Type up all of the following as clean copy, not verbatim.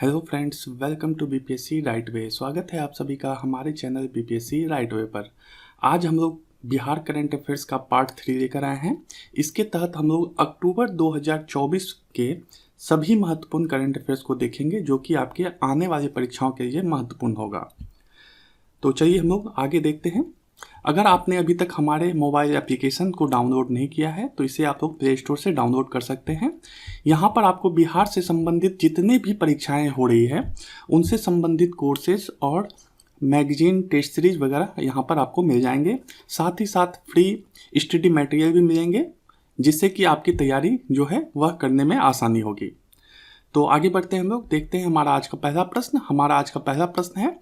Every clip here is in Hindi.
Hello friends, welcome to BPSC Right Way. स्वागत है आप सभी का हमारे चैनल बीपीएससी राइट वे पर। आज हम लोग बिहार करंट अफेयर्स का पार्ट 3 लेकर आए हैं। इसके तहत हम लोग अक्टूबर 2024 के सभी महत्वपूर्ण करंट अफेयर्स को देखेंगे जो कि आपके आने वाली परीक्षाओं के लिए महत्वपूर्ण होगा। तो चलिए हम लोग आगे देखते हैं। अगर आपने अभी तक हमारे मोबाइल एप्लीकेशन को डाउनलोड नहीं किया है तो इसे आप लोग प्ले स्टोर से डाउनलोड कर सकते हैं। यहाँ पर आपको बिहार से संबंधित जितने भी परीक्षाएं हो रही है उनसे संबंधित कोर्सेज और मैगजीन, टेस्ट सीरीज वगैरह यहाँ पर आपको मिल जाएंगे। साथ ही साथ फ्री स्टडी मटेरियल भी मिलेंगे जिससे कि आपकी तैयारी जो है वह करने में आसानी होगी। तो आगे बढ़ते हैं हम लोग, देखते हैं हमारा आज का पहला प्रश्न। हमारा आज का पहला प्रश्न है,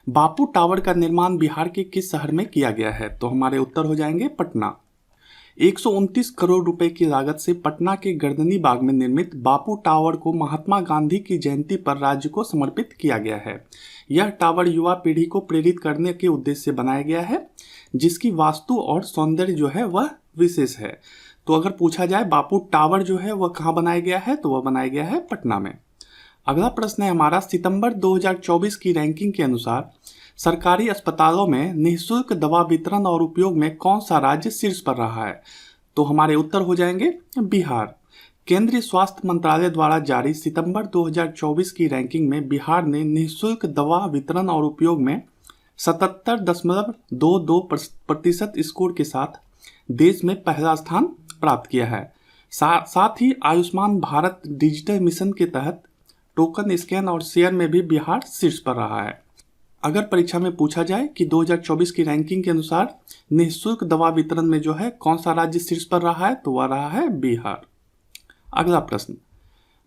बापू टावर का निर्माण बिहार के किस शहर में किया गया है? तो हमारे उत्तर हो जाएंगे पटना। 129 करोड़ रुपए की लागत से पटना के गर्दनी बाग में निर्मित बापू टावर को महात्मा गांधी की जयंती पर राज्य को समर्पित किया गया है। यह टावर युवा पीढ़ी को प्रेरित करने के उद्देश्य से बनाया गया है जिसकी वास्तु और सौंदर्य जो है वह विशेष है। तो अगर पूछा जाए बापू टावर जो है वह कहाँ बनाया गया है तो वह बनाया गया है पटना में। अगला प्रश्न है हमारा, सितंबर 2024 की रैंकिंग के अनुसार सरकारी अस्पतालों में निःशुल्क दवा वितरण और उपयोग में कौन सा राज्य शीर्ष पर रहा है? तो हमारे उत्तर हो जाएंगे बिहार। केंद्रीय स्वास्थ्य मंत्रालय द्वारा जारी सितंबर 2024 की रैंकिंग में बिहार ने निःशुल्क दवा वितरण और उपयोग में 77.22% स्कोर के साथ देश में पहला स्थान प्राप्त किया है। साथ ही आयुष्मान भारत डिजिटल मिशन के तहत टोकन स्कैन और शेयर में भी बिहार शीर्ष पर रहा है। अगर परीक्षा में पूछा जाए कि 2024 की रैंकिंग के अनुसार निःशुल्क दवा वितरण में जो है कौन सा राज्य शीर्ष पर रहा है तो वह रहा है बिहार। अगला प्रश्न,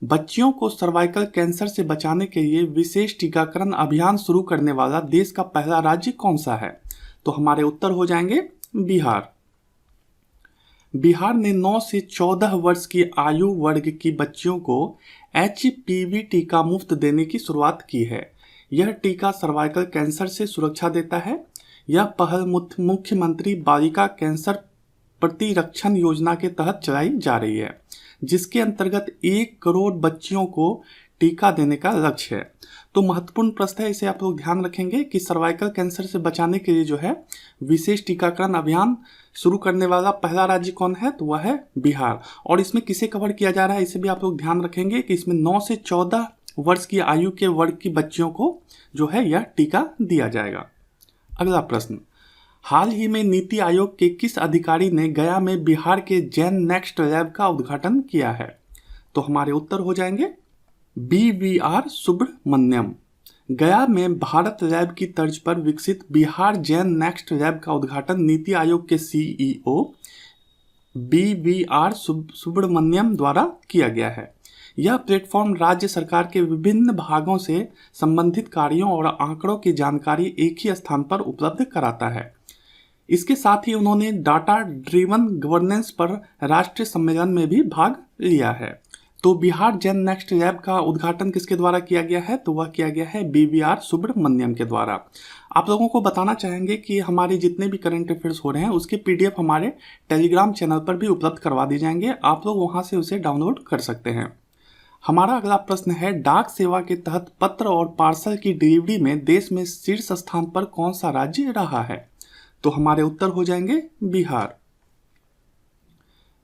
बच्चियों को सर्वाइकल कैंसर से बचाने के लिए विशेष टीकाकरण अभियान शुरू करने वाला देश का पहला राज्य कौन सा है? तो हमारे उत्तर हो जाएंगे बिहार। बिहार ने 9 से 14 वर्ष की आयु वर्ग की बच्चियों को HPV टीका मुफ्त देने की शुरुआत की है। यह टीका सर्वाइकल कैंसर से सुरक्षा देता है। यह पहल मुख्यमंत्री बालिका कैंसर प्रतिरक्षण योजना के तहत चलाई जा रही है जिसके अंतर्गत 1 करोड़ बच्चियों को टीका देने का लक्ष्य है। तो महत्वपूर्ण प्रश्न है, इसे आप लोग ध्यान रखेंगे कि सर्वाइकल कैंसर से बचाने के लिए जो है विशेष टीकाकरण अभियान शुरू करने वाला पहला राज्य कौन है तो वह है बिहार। और इसमें किसे कवर किया जा रहा है इसे भी आप लोग ध्यान रखेंगे कि इसमें 9 से 14 वर्ष की आयु के वर्ग की बच्चियों को जो है यह टीका दिया जाएगा। अगला प्रश्न, हाल ही में नीति आयोग के किस अधिकारी ने गया में बिहार के जेन नेक्स्ट लैब का उद्घाटन किया है? तो हमारे उत्तर हो जाएंगे BVR सुब्रमण्यम। गया में भारत लैब की तर्ज पर विकसित बिहार जेन नेक्स्ट लैब का उद्घाटन नीति आयोग के CEO BVR सुब्रमण्यम द्वारा किया गया है। यह प्लेटफॉर्म राज्य सरकार के विभिन्न भागों से संबंधित कार्यों और आंकड़ों की जानकारी एक ही स्थान पर उपलब्ध कराता है। इसके साथ ही उन्होंने डाटा ड्रिवन गवर्नेंस पर राष्ट्रीय सम्मेलन में भी भाग लिया है। तो बिहार जेन नेक्स्ट लैब का उद्घाटन किसके द्वारा किया गया है तो वह किया गया है BVR सुब्रमण्यम के द्वारा। आप लोगों को बताना चाहेंगे कि हमारे जितने भी करंट अफेयर्स हो रहे हैं उसके PDF हमारे टेलीग्राम चैनल पर भी उपलब्ध करवा दिए जाएंगे, आप लोग वहां से उसे डाउनलोड कर सकते हैं। हमारा अगला प्रश्न है, डाक सेवा के तहत पत्र और पार्सल की डिलीवरी में देश में शीर्ष स्थान पर कौन सा राज्य रहा है? तो हमारे उत्तर हो जाएंगे बिहार।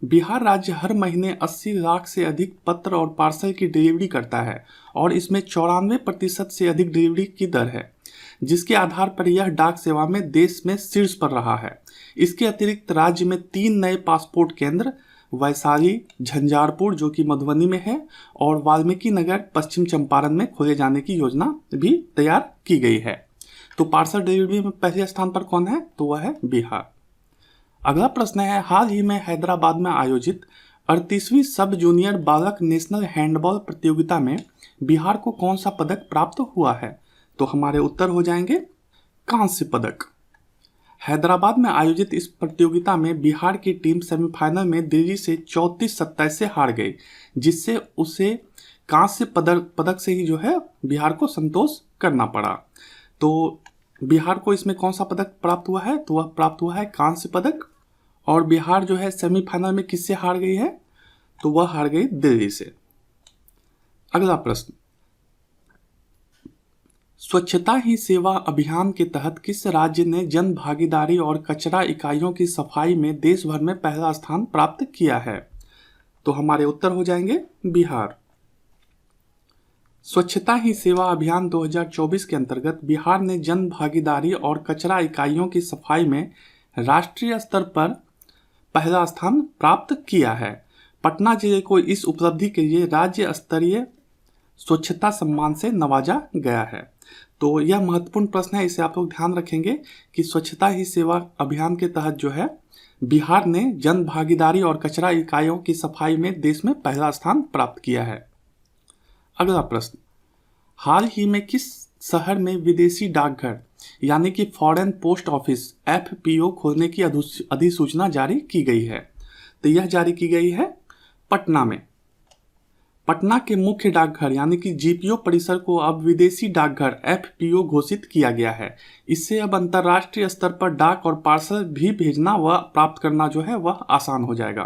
बिहार राज्य हर महीने 80 लाख से अधिक पत्र और पार्सल की डिलीवरी करता है और इसमें 94% से अधिक डिलीवरी की दर है जिसके आधार पर यह डाक सेवा में देश में शीर्ष पर रहा है। इसके अतिरिक्त राज्य में 3 नए पासपोर्ट केंद्र वैशाली, झंझारपुर जो कि मधुबनी में है और वाल्मीकि नगर पश्चिम चंपारण में खोले जाने की योजना भी तैयार की गई है। तो पार्सल डिलीवरी में पहले स्थान पर कौन है तो वह है बिहार। अगला प्रश्न है, हाल ही में हैदराबाद में आयोजित 38वीं सब जूनियर बालक नेशनल हैंडबॉल प्रतियोगिता में बिहार को कौन सा पदक प्राप्त हुआ है? तो हमारे उत्तर हो जाएंगे कांस्य पदक। हैदराबाद में आयोजित इस प्रतियोगिता में बिहार की टीम सेमीफाइनल में दिल्ली से 34-27 से हार गई जिससे उसे कांस्य पदक से ही जो है बिहार को संतोष करना पड़ा। तो बिहार को इसमें कौन सा पदक प्राप्त हुआ है तो वह प्राप्त हुआ है कांस्य पदक। और बिहार जो है सेमीफाइनल में किससे हार गई है तो वह हार गई दिल्ली से। अगला प्रश्न, स्वच्छता ही सेवा अभियान के तहत किस राज्य ने जन भागीदारी और कचरा इकाइयों की सफाई में देश भर में पहला स्थान प्राप्त किया है? तो हमारे उत्तर हो जाएंगे बिहार। स्वच्छता ही सेवा अभियान 2024 के अंतर्गत बिहार ने जन भागीदारी और कचरा इकाइयों की सफाई में राष्ट्रीय स्तर पर पहला स्थान प्राप्त किया है। पटना जिले को इस उपलब्धि के लिए राज्य स्तरीय स्वच्छता सम्मान से नवाजा गया है। तो यह महत्वपूर्ण प्रश्न है, इसे आप लोग ध्यान रखेंगे कि स्वच्छता ही सेवा अभियान के तहत जो है बिहार ने जन भागीदारी और कचरा इकाइयों की सफाई में देश में पहला स्थान प्राप्त किया है। अगला प्रश्न, हाल ही में किस शहर में विदेशी डाकघर यानी कि फॉरेन पोस्ट ऑफिस FPO खोलने की अधिसूचना जारी की गई है? तो यह जारी की गई है पटना में। पटना के मुख्य डाकघर यानी कि GPO परिसर को अब विदेशी डाकघर FPO घोषित किया गया है। इससे अब अंतर्राष्ट्रीय स्तर पर डाक और पार्सल भी भेजना व प्राप्त करना जो है वह आसान हो जाएगा।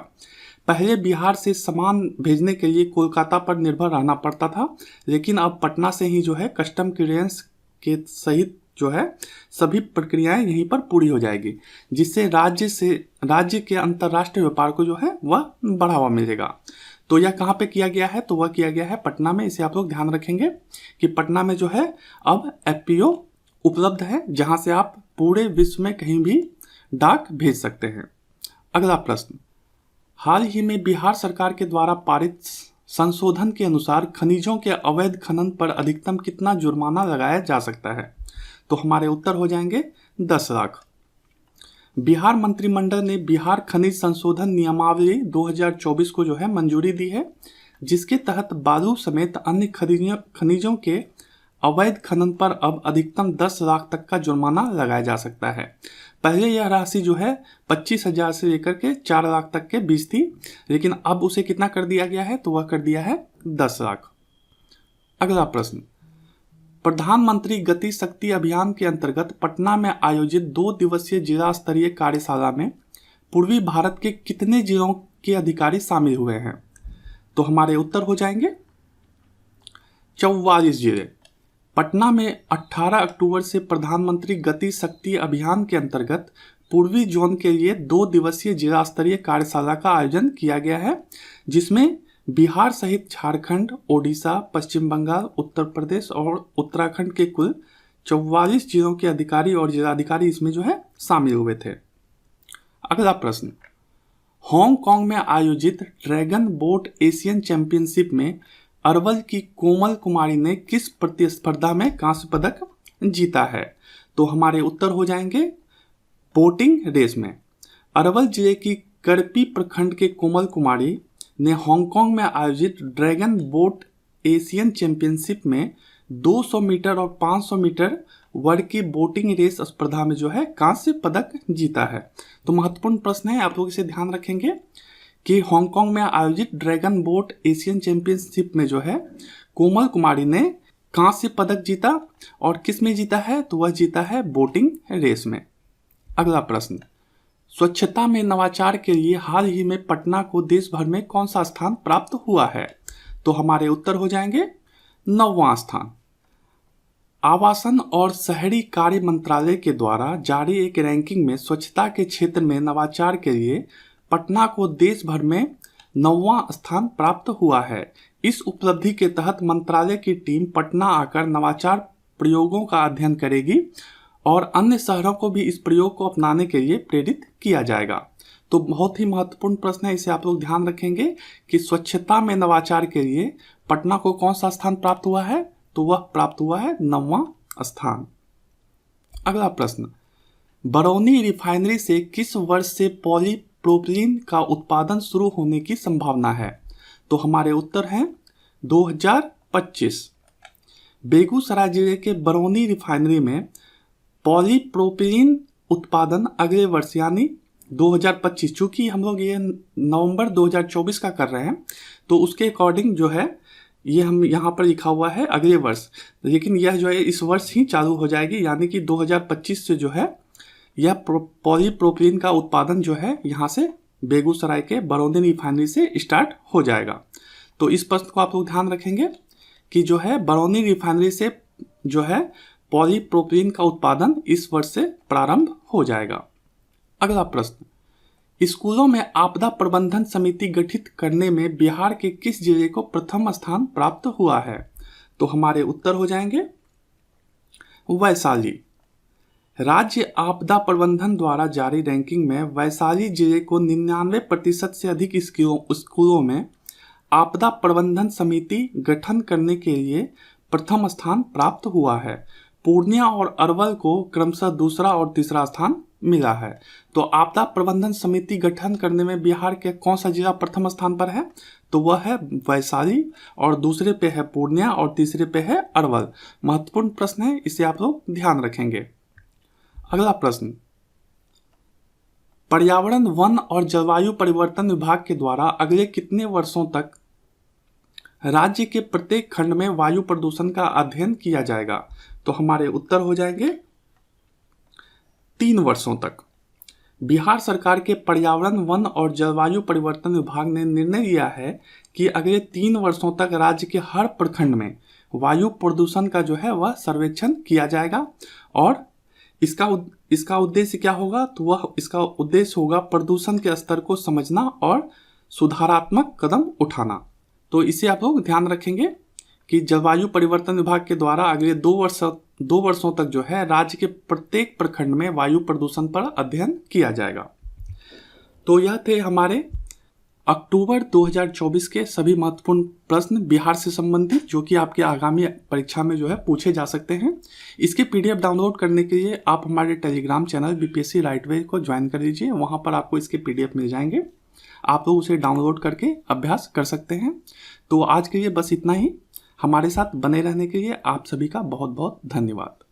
पहले बिहार से सामान भेजने के लिए कोलकाता पर निर्भर रहना पड़ता था, लेकिन अब पटना से ही जो है कस्टम क्लियरेंस के सहित जो है सभी प्रक्रियाएं यहीं पर पूरी हो जाएगी, जिससे राज्य के अंतर्राष्ट्रीय व्यापार को जो है वह बढ़ावा मिलेगा। तो यह कहाँ पे किया गया है? तो वह किया गया है पटना में। इसे आप लोग ध्यान रखेंगे कि पटना में जो है अब FPO उपलब्ध है, जहां से आप पूरे विश्व में कहीं भी डाक भेज सकते हैं। अगला प्रश्न, हाल ही में बिहार सरकार के द्वारा पारित संशोधन के अनुसार खनिजों के अवैध खनन पर अधिकतम कितना जुर्माना लगाया जा सकता है? तो हमारे उत्तर हो जाएंगे 10 लाख। बिहार मंत्रिमंडल ने बिहार खनिज संशोधन नियमावली 2024 को जो है मंजूरी दी है, जिसके तहत बालू समेत अन्य खनिजों के अवैध खनन पर अब अधिकतम 10 लाख तक का जुर्माना लगाया जा सकता है। पहले यह राशि जो है 25,000 से लेकर के 4 लाख तक के बीच थी, लेकिन अब उसे कितना कर दिया गया है? तो वह कर दिया है 10 लाख। अगला प्रश्न, प्रधानमंत्री गति शक्ति अभियान के अंतर्गत पटना में आयोजित 2 दिवसीय जिला स्तरीय कार्यशाला में पूर्वी भारत के कितने जिलों के अधिकारी शामिल हुए हैं? तो हमारे उत्तर हो जाएंगे 44 जिले। पटना में 18 अक्टूबर से प्रधानमंत्री गति शक्ति अभियान के अंतर्गत पूर्वी जोन के लिए 2 दिवसीय जिला स्तरीय कार्यशाला का आयोजन किया गया है, जिसमें बिहार सहित झारखंड, ओडिशा, पश्चिम बंगाल, उत्तर प्रदेश और उत्तराखंड के कुल 44 जिलों के अधिकारी और जिलाधिकारी इसमें जो है शामिल हुए थे। अगला प्रश्न, हांगकांग में आयोजित ड्रैगन बोट एशियन चैंपियनशिप में अरवल की कोमल कुमारी ने किस प्रतिस्पर्धा में कांस्य पदक जीता है? तो हमारे उत्तर हो जाएंगे बोटिंग रेस में। अरवल जिले की करपी प्रखंड के कोमल कुमारी ने हांगकांग में आयोजित ड्रैगन बोट एशियन चैंपियनशिप में 200 मीटर और 500 मीटर वर्ग की बोटिंग रेस स्पर्धा में जो है कांस्य पदक जीता है। तो महत्वपूर्ण प्रश्न है, आप लोग इसे ध्यान रखेंगे कि हांगकांग में आयोजित ड्रैगन बोट एशियन चैंपियनशिप में जो है कोमल कुमारी ने कांस्य पदक जीता, और किस में जीता है? तो वह जीता है बोटिंग रेस में। अगला प्रश्न, स्वच्छता में नवाचार के लिए हाल ही में पटना को देश भर में कौन सा स्थान प्राप्त हुआ है? तो हमारे उत्तर हो जाएंगे 9वां स्थान। आवासन और शहरी कार्य मंत्रालय के द्वारा जारी एक रैंकिंग में स्वच्छता के क्षेत्र में नवाचार के लिए पटना को देश भर में 9वां स्थान प्राप्त हुआ है। इस उपलब्धि के तहत मंत्रालय की टीम पटना आकर नवाचार प्रयोगों का अध्ययन करेगी और अन्य शहरों को भी इस प्रयोग को अपनाने के लिए प्रेरित किया जाएगा। तो बहुत ही महत्वपूर्ण प्रश्न है, इसे आप लोग ध्यान रखेंगे कि स्वच्छता में नवाचार के लिए पटना को कौन सा स्थान प्राप्त हुआ है? तो वह प्राप्त हुआ है 9वां स्थान। अगला प्रश्न, बरौनी रिफाइनरी से किस वर्ष से पॉलीप्रोपिलीन का उत्पादन शुरू होने की संभावना है? तो हमारे उत्तर हैं 2025। बेगूसराय जिले के बरौनी रिफाइनरी में पॉलीप्रोपिलीन उत्पादन अगले वर्ष यानी 2025, चूंकि हम लोग ये नवंबर 2024 का कर रहे हैं तो उसके अकॉर्डिंग जो है ये हम यहाँ पर लिखा हुआ है अगले वर्ष, लेकिन यह जो है इस वर्ष ही चालू हो जाएगी, यानी कि 2025 से जो है यह पॉलीप्रोपिलीन का उत्पादन जो है यहाँ से बेगूसराय के बरौनी रिफाइनरी से स्टार्ट हो जाएगा। तो इस प्रश्न को आप लोग ध्यान रखेंगे कि जो है बरौनी रिफाइनरी से जो है पॉलीप्रोपिलीन का उत्पादन इस वर्ष से प्रारंभ हो जाएगा। अगला प्रश्न, स्कूलों में आपदा प्रबंधन समिति गठित करने में बिहार के किस जिले को प्रथम स्थान प्राप्त हुआ है? तो हमारे उत्तर हो जाएंगे वैशाली। राज्य आपदा प्रबंधन द्वारा जारी रैंकिंग में वैशाली जिले को 99% से अधिक स्कूलों में आपदा प्रबंधन समिति गठन करने के लिए प्रथम स्थान प्राप्त हुआ है। पूर्णिया और अरवल को क्रमशः दूसरा और तीसरा स्थान मिला है। तो आपदा प्रबंधन समिति गठन करने में बिहार के कौन सा जिला प्रथम स्थान पर है? तो वह है वैशाली, और दूसरे पे है पूर्णिया और तीसरे पे है अरवल। महत्वपूर्ण प्रश्न है, इसे आप लोग ध्यान रखेंगे। अगला प्रश्न, पर्यावरण, वन और जलवायु परिवर्तन विभाग के द्वारा अगले कितने वर्षों तक राज्य के प्रत्येक खंड में वायु प्रदूषण का अध्ययन किया जाएगा? तो हमारे उत्तर हो जाएंगे 3 वर्षों तक। बिहार सरकार के पर्यावरण, वन और जलवायु परिवर्तन विभाग ने निर्णय लिया है कि अगले 3 वर्षों तक राज्य के हर प्रखंड में वायु प्रदूषण का जो है वह सर्वेक्षण किया जाएगा। और इसका उद्देश्य क्या होगा? तो वह इसका उद्देश्य होगा प्रदूषण के स्तर को समझना और सुधारात्मक कदम उठाना। तो इसे आप लोग ध्यान रखेंगे कि जलवायु परिवर्तन विभाग के द्वारा अगले 2 वर्षों तक जो है राज्य के प्रत्येक प्रखंड में वायु प्रदूषण पर अध्ययन किया जाएगा। तो यह थे हमारे अक्टूबर 2024 के सभी महत्वपूर्ण प्रश्न बिहार से संबंधित, जो कि आपके आगामी परीक्षा में जो है पूछे जा सकते हैं। इसके पीडीएफ डाउनलोड करने के लिए आप हमारे टेलीग्राम चैनल बीपीएससी राइटवे को ज्वाइन कर लीजिए। वहां पर आपको इसके पीडीएफ मिल जाएंगे, आप लोग उसे डाउनलोड करके अभ्यास कर सकते हैं। तो आज के लिए बस इतना ही। हमारे साथ बने रहने के लिए आप सभी का बहुत बहुत धन्यवाद।